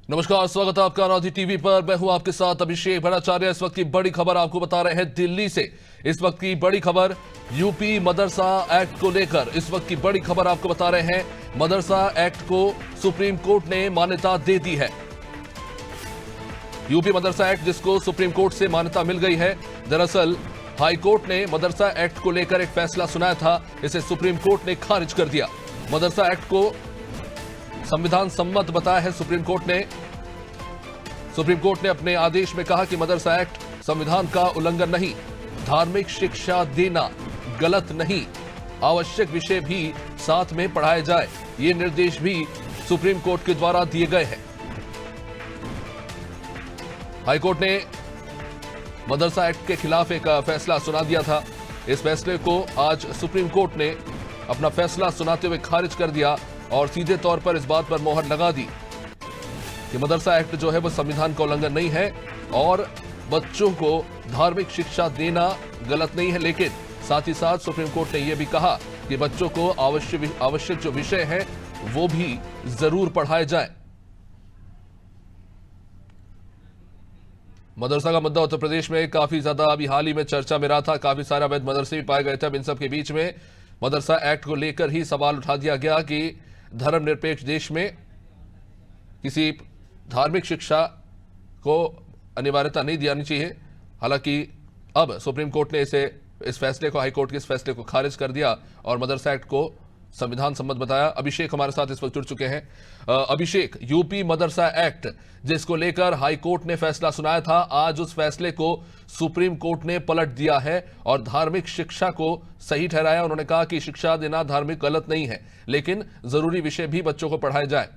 नमस्कार, स्वागत है आपका राजी टीवी पर। मैं हूं आपके साथ अभिषेक भट्टाचार्य। इस वक्त की बड़ी खबर आपको बता रहे हैं दिल्ली से। इस वक्त की बड़ी खबर यूपी मदरसा एक्ट को लेकर। इस वक्त की बड़ी खबर आपको बता रहे हैं, मदरसा एक्ट को सुप्रीम कोर्ट ने मान्यता दे दी है। यूपी मदरसा एक्ट जिसको सुप्रीम कोर्ट से मान्यता मिल गई है। दरअसल हाईकोर्ट ने मदरसा एक्ट को लेकर एक फैसला सुनाया था, इसे सुप्रीम कोर्ट ने खारिज कर दिया। मदरसा एक्ट को संविधान सम्मत बताया है सुप्रीम कोर्ट ने। सुप्रीम कोर्ट ने अपने आदेश में कहा कि मदरसा एक्ट संविधान का उल्लंघन नहीं, धार्मिक शिक्षा देना गलत नहीं, आवश्यक विषय भी साथ में पढ़ाए जाए, ये निर्देश भी सुप्रीम कोर्ट के द्वारा दिए गए हैं। हाईकोर्ट ने मदरसा एक्ट के खिलाफ एक फैसला सुना दिया था। इस फैसले को आज सुप्रीम कोर्ट ने अपना फैसला सुनाते हुए खारिज कर दिया और सीधे तौर पर इस बात पर मोहर लगा दी कि मदरसा एक्ट जो है वो संविधान का उल्लंघन नहीं है और बच्चों को धार्मिक शिक्षा देना गलत नहीं है। लेकिन साथ ही साथ सुप्रीम कोर्ट ने यह भी कहा कि बच्चों को आवश्यक जो विषय है वो भी जरूर पढ़ाए जाए। मदरसा का मुद्दा उत्तर प्रदेश में काफी ज्यादा अभी हाल ही में चर्चा में रहा था। काफी सारे अवैध मदरसे भी पाए गए थे। अब इन सब के बीच में मदरसा एक्ट को लेकर ही सवाल उठा दिया गया कि धर्मनिरपेक्ष देश में किसी धार्मिक शिक्षा को अनिवार्यता नहीं दियानी चाहिए। हालांकि अब सुप्रीम कोर्ट ने इस फैसले को, हाईकोर्ट के इस फैसले को खारिज कर दिया और मदरसा एक्ट को संविधान सम्मत बताया। अभिषेक हमारे साथ इस वक्त जुड़ चुके हैं। अभिषेक, यूपी मदरसा एक्ट जिसको लेकर हाईकोर्ट ने फैसला सुनाया था, आज उस फैसले को सुप्रीम कोर्ट ने पलट दिया है और धार्मिक शिक्षा को सही ठहराया। उन्होंने कहा कि शिक्षा देना धार्मिक गलत नहीं है, लेकिन जरूरी विषय भी बच्चों को पढ़ाए जाए।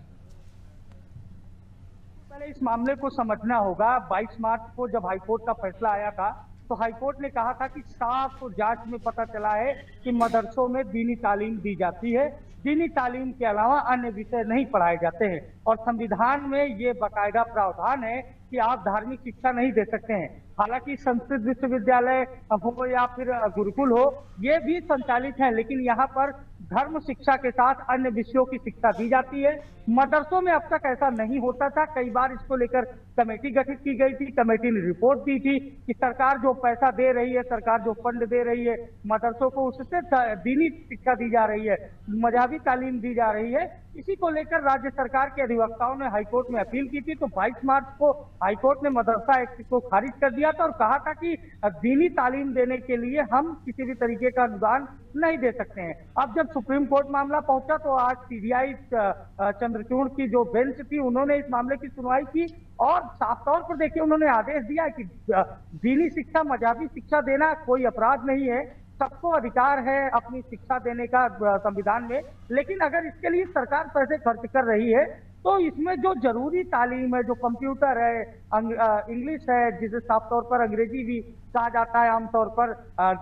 पहले इस मामले को समझना होगा। 22 मार्च को जब हाईकोर्ट का फैसला आया था तो हाईकोर्ट ने कहा था कि साफ जांच में पता चला है कि मदरसों में दीनी तालीम दी जाती है, दीनी तालीम के अलावा अन्य विषय नहीं पढ़ाए जाते हैं और संविधान में ये बाकायदा प्रावधान है कि आप धार्मिक शिक्षा नहीं दे सकते हैं। हालांकि संस्कृत विश्वविद्यालय हो या फिर गुरुकुल हो, ये भी संचालित है, लेकिन यहाँ पर धर्म शिक्षा के साथ अन्य विषयों की शिक्षा दी जाती है। मदरसों में अब तक ऐसा नहीं होता था। कई बार इसको लेकर कमेटी गठित की गई थी। कमेटी ने रिपोर्ट दी थी कि सरकार जो पैसा दे रही है, सरकार जो फंड दे रही है मदरसों को, उससे दीनी शिक्षा दी जा रही है, मजहबी तालीम दी जा रही है। इसी को लेकर राज्य सरकार के अधिवक्ताओं ने हाईकोर्ट में अपील की थी। तो 22 मार्च को हाईकोर्ट ने मदरसा एक्ट को खारिज कर दिया था और कहा था कि दीनी तालीम देने के लिए हम किसी भी तरीके का अनुदान नहीं दे सकते हैं। अब जब सुप्रीम कोर्ट मामला पहुंचा तो आज सीबीआई चंद्रचूड़ की जो बेंच थी, उन्होंने इस मामले की सुनवाई की और साफ तौर पर देखिए उन्होंने आदेश दिया कि दीनी शिक्षा, मजहबी शिक्षा देना कोई अपराध नहीं है, सबको अधिकार है अपनी शिक्षा देने का संविधान में। लेकिन अगर इसके लिए सरकार पैसे खर्च कर रही है तो इसमें जो जरूरी तालीम है, जो कंप्यूटर है, इंग्लिश है, जिसे साफ तौर पर अंग्रेजी भी कहा जाता है आमतौर पर,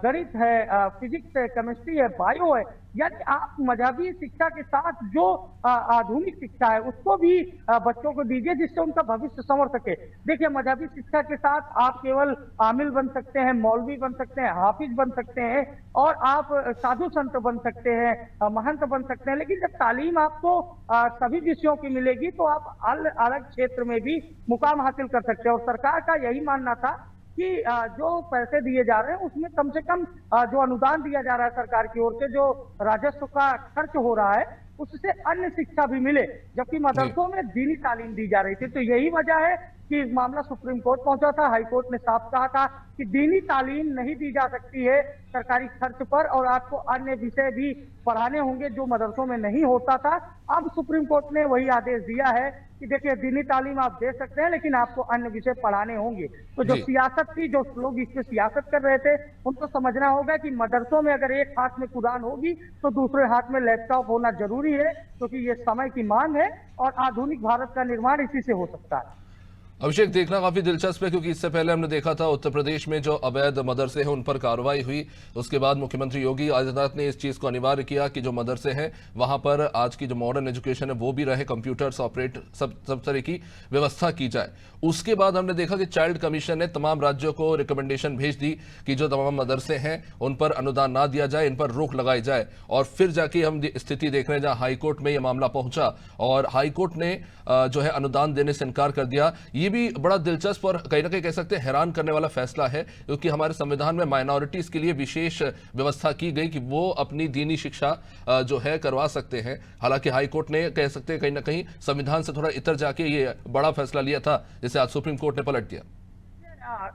गणित है, फिजिक्स है, केमिस्ट्री है, बायो है, यानी आप मजहबी शिक्षा के साथ जो आधुनिक शिक्षा है उसको भी बच्चों को दीजिए जिससे उनका भविष्य संवर सके। देखिए, मजहबी शिक्षा के साथ आप केवल आमिल बन सकते हैं, मौलवी बन सकते हैं, हाफिज बन सकते हैं और आप साधु संत बन सकते हैं, महंत बन सकते हैं, लेकिन जब तालीम आपको सभी विषयों की मिलेगी तो आप अलग क्षेत्र में भी मुकाम हासिल कर सकते हैं। और सरकार का यही मानना था कि जो पैसे दिए जा रहे हैं उसमें कम से कम जो अनुदान दिया जा रहा है सरकार की ओर से, जो राजस्व का खर्च हो रहा है, उससे अन्य शिक्षा भी मिले, जबकि मदरसों में दीनी तालीम दी जा रही थी। तो यही वजह है कि मामला सुप्रीम कोर्ट पहुंचा था। हाईकोर्ट ने साफ कहा था कि दीनी तालीम नहीं दी जा सकती है सरकारी खर्च पर और आपको अन्य विषय भी पढ़ाने होंगे जो मदरसों में नहीं होता था। अब सुप्रीम कोर्ट ने वही आदेश दिया है कि देखिए, दीनी तालीम आप दे सकते हैं लेकिन आपको अन्य विषय पढ़ाने होंगे। तो जो सियासत थी, जो लोग इस पे सियासत कर रहे थे, उनको समझना होगा कि मदरसों में अगर एक हाथ में कुरान होगी तो दूसरे हाथ में लैपटॉप होना जरूरी है, क्योंकि ये समय की मांग है और आधुनिक भारत का निर्माण इसी से हो सकता है। अभिषेक, देखना काफी दिलचस्प है क्योंकि इससे पहले हमने देखा था उत्तर प्रदेश में जो अवैध मदरसे हैं उन पर कार्रवाई हुई। उसके बाद मुख्यमंत्री योगी आदित्यनाथ ने इस चीज को अनिवार्य किया कि जो मदरसे हैं वहां पर आज की जो मॉडर्न एजुकेशन है वो भी रहे, कंप्यूटर्स ऑपरेट सब तरह की व्यवस्था की जाए। उसके बाद हमने देखा कि चाइल्ड कमीशन ने तमाम राज्यों को रिकमेंडेशन भेज दी कि जो तमाम मदरसे हैं उन पर अनुदान ना दिया जाए, इन पर रोक लगाई जाए। और फिर जाके हम स्थिति देख रहे हैं जहां हाईकोर्ट में यह मामला पहुंचा और हाईकोर्ट ने जो है अनुदान देने से इनकार कर दिया। ये भी बड़ा दिलचस्प और कहीं ना कहीं कह सकते हैं हैरान करने वाला फैसला है क्योंकि हमारे संविधान में माइनॉरिटीज के लिए विशेष व्यवस्था की गई कि वो अपनी दीनी शिक्षा जो है करवा सकते हैं। हालांकि हाईकोर्ट ने कह सकते हैं कहीं ना कहीं संविधान से थोड़ा इतर जाके ये बड़ा फैसला लिया था, जिसे आज सुप्रीम कोर्ट ने पलट दिया।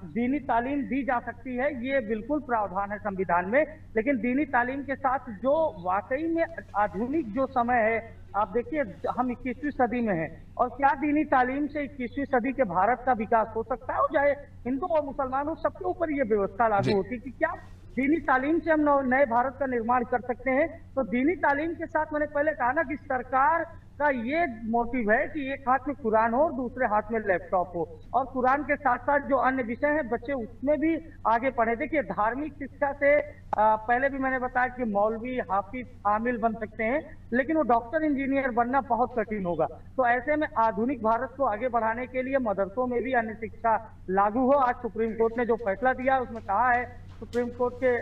दीनी तालीम दी जा सकती है, ये बिल्कुल प्रावधान है संविधान में, लेकिन दीनी तालीम के साथ जो वाकई में आधुनिक जो समय है, आप देखिए हम 21वीं सदी में हैं और क्या दीनी तालीम से 21वीं सदी के भारत का विकास हो सकता है? और चाहे हिंदू और मुसलमान हो, सबके ऊपर ये व्यवस्था लागू होती है कि क्या दीनी तालीम से हम नए भारत का निर्माण कर सकते हैं? तो दीनी तालीम के साथ मैंने पहले कहा ना कि सरकार का ये मोटिव है कि एक हाथ में कुरान हो और दूसरे हाथ में लैपटॉप हो, और कुरान के साथ साथ जो अन्य विषय हैं बच्चे उसमें भी आगे पढ़े। देखिए धार्मिक शिक्षा से पहले भी मैंने बताया कि मौलवी, हाफिज, आमिल बन सकते हैं, लेकिन वो डॉक्टर, इंजीनियर बनना बहुत कठिन होगा। तो ऐसे में आधुनिक भारत को आगे बढ़ाने के लिए मदरसों में भी अन्य शिक्षा लागू हो। आज सुप्रीम कोर्ट ने जो फैसला दिया उसमें कहा है सुप्रीम कोर्ट के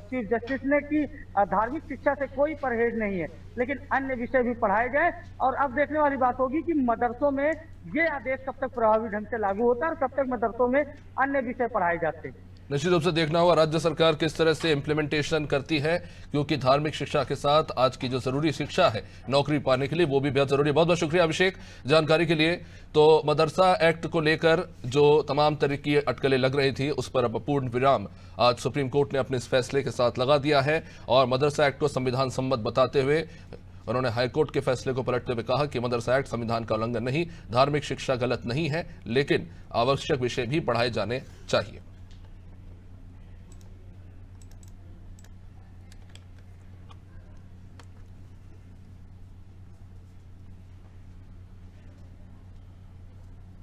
चीफ जस्टिस ने कि धार्मिक शिक्षा से कोई परहेज नहीं है, लेकिन अन्य विषय भी पढ़ाए जाए। और अब देखने वाली बात होगी कि मदरसों में ये आदेश कब तक प्रभावी ढंग से लागू होता है और कब तक मदरसों में अन्य विषय पढ़ाए जाते हैं। निश्चित रूप से देखना होगा राज्य सरकार किस तरह से इंप्लीमेंटेशन करती है, क्योंकि धार्मिक शिक्षा के साथ आज की जो जरूरी शिक्षा है नौकरी पाने के लिए वो भी बेहद जरूरी है। बहुत बहुत शुक्रिया अभिषेक जानकारी के लिए। तो मदरसा एक्ट को लेकर जो तमाम तरह की अटकलें लग रही थी उस पर अब पूर्ण विराम आज सुप्रीम कोर्ट ने अपने इस फैसले के साथ लगा दिया है और मदरसा एक्ट को संविधान सम्मत बताते हुए उन्होंने हाईकोर्ट के फैसले को पलटते हुए कहा कि मदरसा एक्ट संविधान का उल्लंघन नहीं, धार्मिक शिक्षा गलत नहीं है, लेकिन आवश्यक विषय भी पढ़ाए जाने चाहिए।